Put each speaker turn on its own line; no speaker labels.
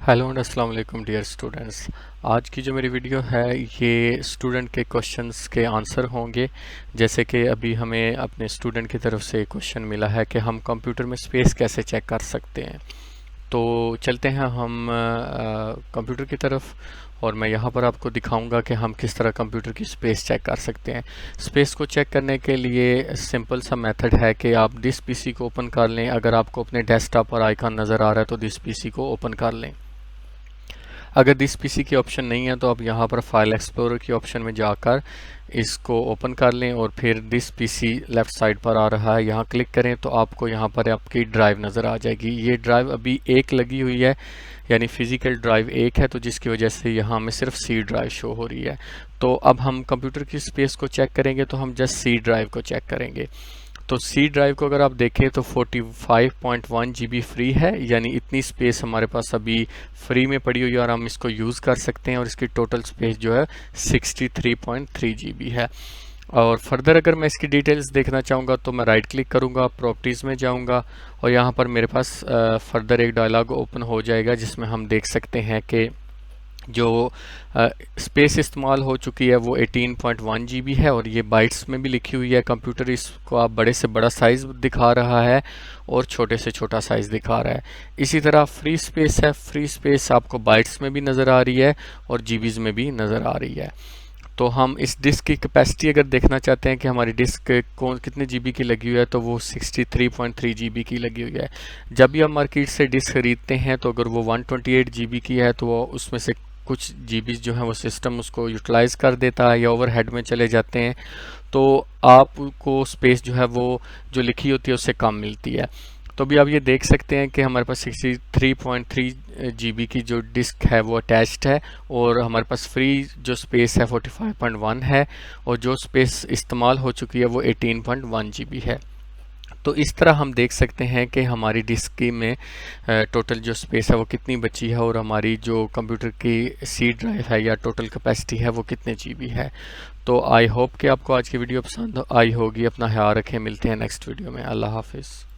Hello and अस्सलाम वालेकुम dear students. आज की जो मेरी वीडियो है ये स्टूडेंट के क्वेश्चंस के आंसर होंगे। जैसे कि अभी हमें अपने स्टूडेंट की तरफ से क्वेश्चन मिला है कि हम कंप्यूटर में स्पेस कैसे चेक कर सकते हैं। तो चलते हैं हम कंप्यूटर की तरफ और मैं यहाँ पर आपको दिखाऊंगा कि हम किस तरह कंप्यूटर की स्पेस चेक कर सकते हैं। स्पेस को चेक करने के लिए सिंपल सा मेथड है कि आप दिस पीसी को ओपन कर लें। अगर आपको अपने डेस्कटॉप पर आइकन नज़र आ रहा है तो दिस पीसी को ओपन कर लें। अगर दिस पीसी की ऑप्शन नहीं है तो आप यहाँ पर फाइल एक्सप्लोरर की ऑप्शन में जाकर इसको ओपन कर लें और फिर दिस पीसी लेफ़्ट साइड पर आ रहा है, यहाँ क्लिक करें तो आपको यहाँ पर आपकी ड्राइव नज़र आ जाएगी। ये ड्राइव अभी एक लगी हुई है, यानी फिज़िकल ड्राइव एक है, तो जिसकी वजह से यहाँ हमें सिर्फ सी ड्राइव शो हो रही है। तो अब हम कंप्यूटर की स्पेस को चेक करेंगे तो हम जस्ट सी ड्राइव को चेक करेंगे। तो सी ड्राइव को अगर आप देखें तो 45.1 जीबी फ्री है, यानी इतनी स्पेस हमारे पास अभी फ्री में पड़ी हुई है और हम इसको यूज़ कर सकते हैं। और इसकी टोटल स्पेस जो है 63.3 जीबी है। और फर्दर अगर मैं इसकी डिटेल्स देखना चाहूँगा तो मैं राइट क्लिक करूँगा, प्रॉपर्टीज़ में जाऊँगा और यहाँ पर मेरे पास फर्दर एक डायलॉग ओपन हो जाएगा जिसमें हम देख सकते हैं कि जो स्पेस इस्तेमाल हो चुकी है वो 18.1 जीबी है और ये बाइट्स में भी लिखी हुई है। कंप्यूटर इसको आप बड़े से बड़ा साइज़ दिखा रहा है और छोटे से छोटा साइज़ दिखा रहा है। इसी तरह फ्री स्पेस है, फ्री स्पेस आपको बाइट्स में भी नज़र आ रही है और जीबीज़ में भी नज़र आ रही है। तो हम इस डिस्क की कैपेसिटी अगर देखना चाहते हैं कि हमारी डिस्क कौन कितने जीबी की लगी हुई है तो वो 63.3 जीबी की लगी हुई है। जब भी आप मार्केट से डिस्क खरीदते हैं तो अगर वो 128 जीबी की है तो वो उसमें से कुछ जीबी जो है वो सिस्टम उसको यूटिलाइज़ कर देता है या ओवरहेड में चले जाते हैं, तो आपको स्पेस जो है वो जो लिखी होती है उससे कम मिलती है। तो अभी आप ये देख सकते हैं कि हमारे पास 63.3 जीबी की जो डिस्क है वो अटैच्ड है और हमारे पास फ्री जो स्पेस है 45.1 है और जो स्पेस इस्तेमाल हो चुकी है वो 18.1 जीबी है। तो इस तरह हम देख सकते हैं कि हमारी डिस्क की में टोटल जो स्पेस है वो कितनी बची है और हमारी जो कंप्यूटर की सी ड्राइव है या टोटल कैपेसिटी है वो कितने जीबी है। तो आई होप कि आपको आज की वीडियो पसंद आई होगी। अपना ख्याल रखें, मिलते हैं नेक्स्ट वीडियो में। अल्लाह हाफिज़।